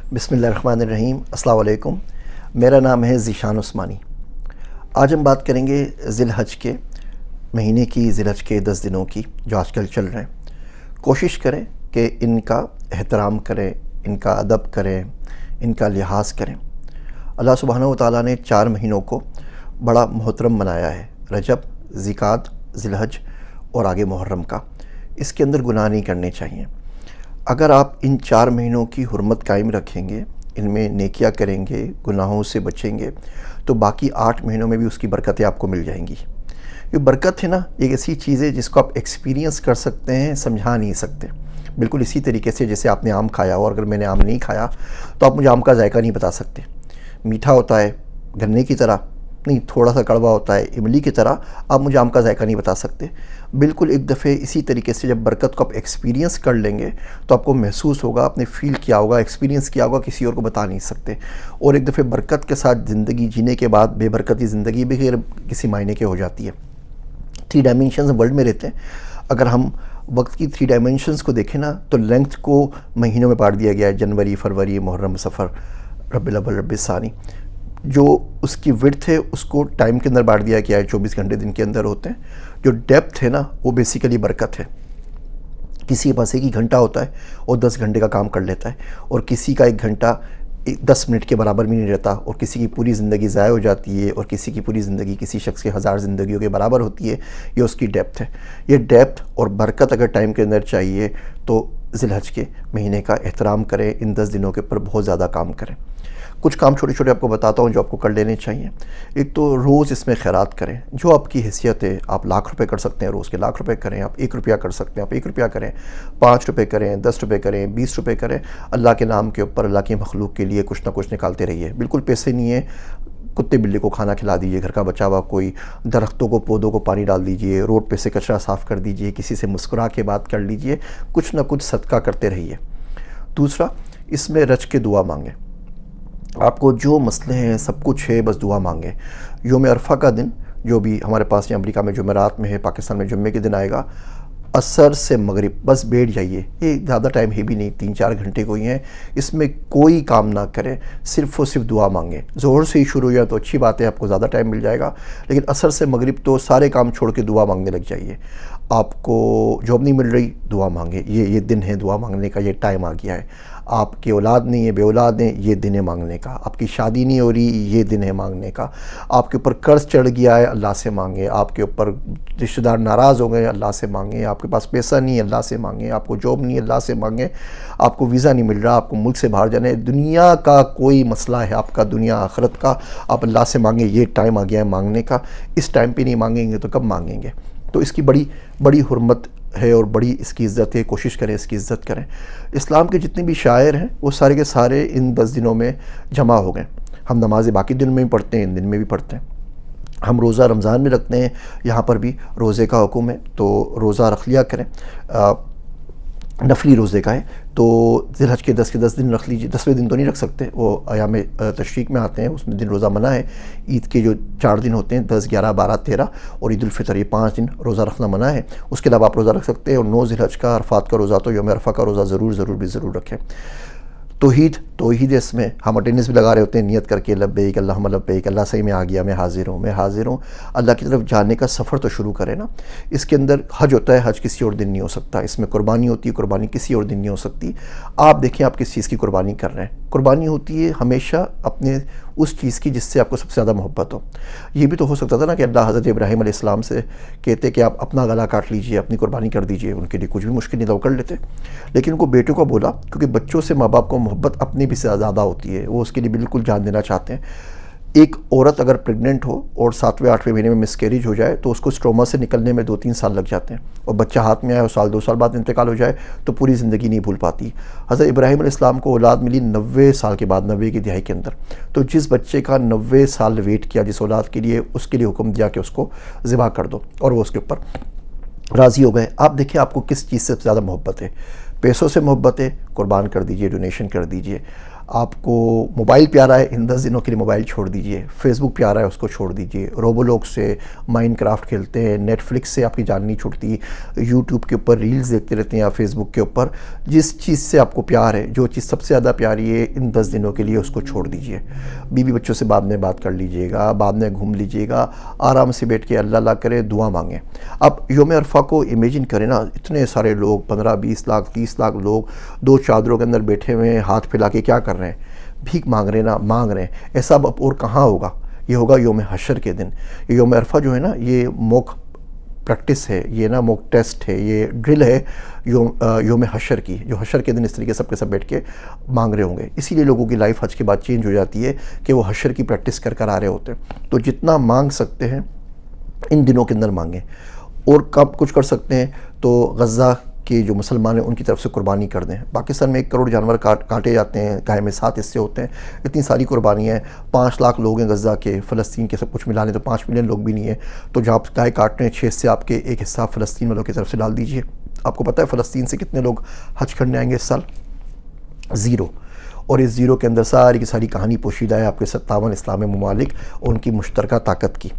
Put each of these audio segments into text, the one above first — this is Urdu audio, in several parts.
بسم اللہ الرحمن الرحیم۔ السلام علیکم، میرا نام ہے ذیشان عثمانی۔ آج ہم بات کریں گے ذی الحج کے مہینے کی، ذی الحج کے 10 دنوں کی جو آج کل چل رہے ہیں۔ کوشش کریں کہ ان کا احترام کریں، ان کا ادب کریں، ان کا لحاظ کریں۔ اللہ سبحانہ و تعالیٰ نے 4 مہینوں کو بڑا محترم بنایا ہے، رجب، ذوالقعدہ، ذی الحج اور آگے محرم کا۔ اس کے اندر گناہ نہیں کرنے چاہیے۔ اگر آپ ان 4 مہینوں کی حرمت قائم رکھیں گے، ان میں نیکیاں کریں گے، گناہوں سے بچیں گے، تو باقی 8 مہینوں میں بھی اس کی برکتیں آپ کو مل جائیں گی۔ یہ برکت ہے نا، ایک ایسی چیز ہے جس کو آپ ایکسپیرینس کر سکتے ہیں، سمجھا نہیں سکتے۔ بالکل اسی طریقے سے جیسے آپ نے آم کھایا ہو، اور اگر میں نے آم نہیں کھایا تو آپ مجھے آم کا ذائقہ نہیں بتا سکتے۔ میٹھا ہوتا ہے گنے کی طرح، نہیں تھوڑا سا کڑوا ہوتا ہے املی کی طرح، آپ مجھے آم کا ذائقہ نہیں بتا سکتے۔ بالکل ایک دفعہ اسی طریقے سے جب برکت کو آپ ایکسپیرینس کر لیں گے تو آپ کو محسوس ہوگا، آپ نے فیل کیا ہوگا، ایکسپیرینس کیا ہوگا، کسی اور کو بتا نہیں سکتے۔ اور ایک دفعہ برکت کے ساتھ زندگی جینے کے بعد بے برکتی زندگی بھی کسی معنی کے ہو جاتی ہے۔ 3 ڈائمینشنز ورلڈ میں رہتے ہیں۔ اگر ہم وقت کی 3 ڈائمینشنز کو دیکھیں نا تو لینتھ کو مہینوں میں بانٹ دیا گیا ہے، جنوری، فروری، محرم، صفر، ربیع الاول، ربیع الثانی۔ جو اس کی وڈتھ ہے اس کو ٹائم کے اندر بانٹ دیا گیا ہے، 24 گھنٹے دن کے اندر ہوتے ہیں۔ جو ڈیپتھ ہے نا وہ بیسیکلی برکت ہے۔ کسی کے پاس 1 ہی گھنٹہ ہوتا ہے اور 10 گھنٹے کا کام کر لیتا ہے، اور کسی کا 1 گھنٹہ 10 منٹ کے برابر بھی نہیں رہتا، اور کسی کی پوری زندگی ضائع ہو جاتی ہے، اور کسی کی پوری زندگی کسی شخص کے 1000 زندگیوں کے برابر ہوتی ہے۔ یہ اس کی ڈیپتھ ہے۔ یہ ڈیپتھ اور برکت اگر ٹائم کے اندر چاہیے تو ذی الحج کے مہینے کا احترام کریں، ان 10 دنوں کے اوپر بہت زیادہ کام کریں۔ کچھ کام چھوٹے چھوٹے آپ کو بتاتا ہوں جو آپ کو کر لینے چاہیے۔ ایک تو روز اس میں خیرات کریں، جو آپ کی حیثیت ہے۔ آپ لاکھ روپے کر سکتے ہیں، روز کے لاکھ روپے کریں۔ آپ 1 روپیہ کر سکتے ہیں، آپ 1 روپیہ کریں، 5 روپے کریں، 10 روپے کریں، 20 روپے کریں۔ اللہ کے نام کے اوپر اللہ کی مخلوق کے لیے کچھ نہ کچھ نکالتے رہیے۔ بالکل پیسے نہیں ہیں، کتے بلی کو کھانا کھلا دیجئے، گھر کا بچا ہوا کوئی، درختوں کو پودوں کو پانی ڈال دیجئے، روڈ پہ سے کچرا صاف کر دیجئے، کسی سے مسکرا کے بات کر لیجئے، کچھ نہ کچھ صدقہ کرتے رہیے۔ دوسرا، اس میں رج کے دعا مانگیں۔ آپ کو جو مسئلے ہیں سب کچھ ہے، بس دعا مانگیں۔ یوم عرفہ کا دن جو بھی ہمارے پاس یہ امریکہ میں جمعرات میں ہے، پاکستان میں جمعے کے دن آئے گا، عصر سے مغرب بس بیٹھ جائیے۔ یہ زیادہ ٹائم ہے بھی نہیں، 3-4 گھنٹے کو ہی ہیں۔ اس میں کوئی کام نہ کریں، صرف اور صرف دعا مانگیں۔ ظہر سے ہی شروع ہو جائے تو اچھی بات ہے، آپ کو زیادہ ٹائم مل جائے گا، لیکن عصر سے مغرب تو سارے کام چھوڑ کے دعا مانگنے لگ جائیے۔ آپ کو جاب نہیں مل رہی، دعا مانگیں۔ یہ دن ہے دعا مانگنے کا، یہ ٹائم آ گیا ہے۔ آپ کی اولاد نہیں ہے، بے اولاد ہیں، یہ دن ہے مانگنے کا۔ آپ کی شادی نہیں ہو رہی، یہ دن ہے مانگنے کا۔ آپ کے اوپر قرض چڑھ گیا ہے، اللہ سے مانگیں۔ آپ کے اوپر رشتہ دار ناراض ہو گئے، اللہ سے مانگیں۔ آپ کے پاس پیسہ نہیں ہے، اللہ سے مانگیں۔ آپ کو جاب نہیں ہے، اللہ سے مانگیں۔ آپ کو ویزا نہیں مل رہا، آپ کو ملک سے باہر جانا ہے، دنیا کا کوئی مسئلہ ہے آپ کا، دنیا آخرت کا، آپ اللہ سے مانگیں۔ یہ ٹائم آ گیا ہے مانگنے کا۔ اس ٹائم پہ نہیں مانگیں گے تو کب مانگیں گے؟ تو اس کی بڑی حرمت ہے اور بڑی اس کی عزت ہے، کوشش کریں اس کی عزت کریں۔ اسلام کے جتنے بھی شاعر ہیں وہ سارے کے سارے ان 10 دنوں میں جمع ہو گئے۔ ہم نمازیں باقی دن میں بھی پڑھتے ہیں، ان دن میں بھی پڑھتے ہیں۔ ہم روزہ رمضان میں رکھتے ہیں، یہاں پر بھی روزے کا حکم ہے، تو روزہ رکھ لیا کریں۔ نفلی روزے کا ہے تو ذی الحج کے 10 دن رکھ لیجیے۔ 10ویں دن تو نہیں رکھ سکتے، وہ ایام تشریق میں آتے ہیں، اس میں دن روزہ منع ہے۔ عید کے جو 4 دن ہوتے ہیں، 10، 11، 12، 13 اور عید الفطر، یہ 5 دن روزہ رکھنا منع ہے۔ اس کے علاوہ آپ روزہ رکھ سکتے ہیں، اور 9 ذی الحج کا، عرفات کا روزہ، تو یوم عرفہ کا روزہ ضرور رکھیں۔ توحید ہے، اس میں ہم اٹینڈنس بھی لگا رہے ہوتے ہیں، نیت کر کے لبیک اللہم لبیک، اللہ صحیح میں آ گیا، میں حاضر ہوں۔ اللہ کی طرف جانے کا سفر تو شروع کریں نا۔ اس کے اندر حج ہوتا ہے، حج کسی اور دن نہیں ہو سکتا۔ اس میں قربانی ہوتی ہے، قربانی کسی اور دن نہیں ہو سکتی۔ آپ دیکھیں آپ کس چیز کی قربانی کر رہے ہیں۔ قربانی ہوتی ہے ہمیشہ اپنے اس چیز کی جس سے آپ کو سب سے زیادہ محبت ہو۔ یہ بھی تو ہو سکتا تھا نا کہ اللہ حضرت ابراہیم علیہ السلام سے کہتے کہ آپ اپنا گلا کاٹ لیجئے، اپنی قربانی کر دیجئے، ان کے لیے کچھ بھی مشکل نہیں تھا، وہ کر لیتے۔ لیکن ان کو بیٹوں کو بولا، کیونکہ بچوں سے ماں باپ کو محبت اپنی بھی زیادہ ہوتی ہے، وہ اس کے لیے بالکل جان دینا چاہتے ہیں۔ ایک عورت اگر پریگننٹ ہو اور 7ویں 8ویں مہینے میں مسکیریج ہو جائے تو اس کو اسٹروما سے نکلنے میں 2-3 سال لگ جاتے ہیں، اور بچہ ہاتھ میں آئے اور 1-2 سال بعد انتقال ہو جائے تو پوری زندگی نہیں بھول پاتی۔ حضرت ابراہیم علیہ السلام کو اولاد ملی 90 سال کے بعد، 90 کی دہائی کے اندر۔ تو جس بچے کا 90 سال ویٹ کیا جس اولاد کے لیے، اس کے لیے حکم دیا کہ اس کو ذبح کر دو، اور وہ اس کے اوپر راضی ہو گئے۔ آپ دیکھیں آپ کو کس چیز سے زیادہ محبت ہے۔ پیسوں سے محبت ہے، قربان کر دیجئے، ڈونیشن کر دیجئے۔ آپ کو موبائل پیارا ہے، ان 10 دنوں کے لیے موبائل چھوڑ دیجئے، فیس بک پیارا ہے اس کو چھوڑ دیجئے، روبولوک سے مائن کرافٹ کھیلتے ہیں، نیٹ فلکس سے آپ کی جان نہیں چھوٹتی، یوٹیوب کے اوپر ریلز دیکھتے رہتے ہیں یا فیس بک کے اوپر، جس چیز سے آپ کو پیار ہے، جو چیز سب سے زیادہ پیاری ہے، ان 10 دنوں کے لیے اس کو چھوڑ دیجئے۔ بیوی بچوں سے بعد میں بات کر لیجئے گا، بعد میں گھوم لیجئے گا، آرام سے بیٹھ کے اللہ اللہ کرے، دعا مانگیں۔ اب یوم عرفہ کو امیجن کریں نا، اتنے سارے لوگ 15 20 لاکھ 30 لاکھ لوگ 2 چادروں کے اندر بیٹھے ہوئے ہیں، ہاتھ پھیلا کے کیا کر رہے ہیں؟ بھیک مانگ رہے ہیں نا، مانگ رہے ہیں۔ ایسا اب اور کہاں ہوگا؟ یہ ہوگا یوم حشر کے دن۔ یہ یوم عرفہ جو ہے نا، یہ موک پریکٹس ہے، یہ نا موک ٹیسٹ ہے، یہ ڈرل ہے یوم حشر کی، جو حشر کے دن اس طریقے سب کے سب بیٹھ کے مانگ رہے ہوں گے۔ اسی لیے لوگوں کی لائف حج کے بعد چینج ہو جاتی ہے کہ وہ حشر کی پریکٹس کر کر آ رہے ہوتے ہیں۔ تو جتنا مانگ سکتے ہیں ان دنوں کے اندر مانگیں، اور کب کچھ کر سکتے ہیں تو غزہ کے جو مسلمان ہیں ان کی طرف سے قربانی کر دیں۔ پاکستان میں 1 کروڑ جانور کاٹے جاتے ہیں، گائے میں 7 حصے ہوتے ہیں، اتنی ساری قربانیاں ہیں، 5 لاکھ لوگ ہیں غزہ کے، فلسطین کے سب کچھ ملا لیں تو 5 ملین لوگ بھی نہیں ہیں۔ تو جہاں آپ گائے کاٹ رہے ہیں 6 حصے آپ کے، 1 حصہ فلسطین والوں کی طرف سے ڈال دیجئے۔ آپ کو پتہ ہے فلسطین سے کتنے لوگ حج کرنے آئیں گے اس سال؟ 0۔ اور اس 0 کے اندر ساری کی ساری کہانی پوشیدہ ہے آپ کے 57 اسلامی ممالک اور ان کی مشترکہ طاقت کی۔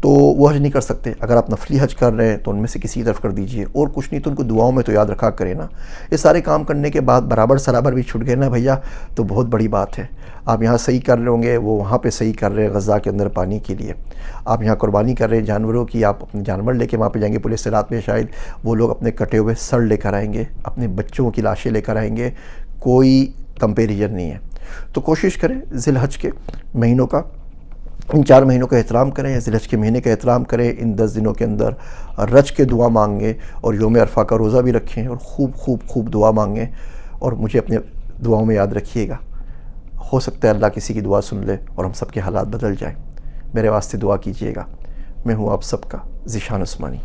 تو وہ حج نہیں کر سکتے، اگر آپ نفلی حج کر رہے ہیں تو ان میں سے کسی طرف کر دیجئے، اور کچھ نہیں تو ان کو دعاؤں میں تو یاد رکھا کریں نا۔ یہ سارے کام کرنے کے بعد برابر سرابر بھی چھٹ گئے نا بھیا، تو بہت بڑی بات ہے۔ آپ یہاں صحیح کر رہے ہوں گے، وہ وہاں پہ صحیح کر رہے ہیں غزہ کے اندر پانی کے لیے۔ آپ یہاں قربانی کر رہے ہیں جانوروں کی، آپ اپنے جانور لے کے وہاں پہ جائیں گے پولیس سے رات میں، شاید وہ لوگ اپنے کٹے ہوئے سر لے کر آئیں گے، اپنے بچوں کی لاشیں لے کر آئیں گے، کوئی کمپیریزن نہیں ہے۔ تو کوشش کریں ذی الحج کے مہینوں کا، ان 4 مہینوں کا احترام کریں، ذی الحج کے مہینے کا احترام کریں، ان 10 دنوں کے اندر رج کے دعا مانگیں، اور یوم عرفہ کا روزہ بھی رکھیں، اور خوب دعا مانگیں، اور مجھے اپنے دعاؤں میں یاد رکھیے گا۔ ہو سکتا ہے اللہ کسی کی دعا سن لے اور ہم سب کے حالات بدل جائیں۔ میرے واسطے دعا کیجیے گا۔ میں ہوں آپ سب کا ذیشان عثمانی۔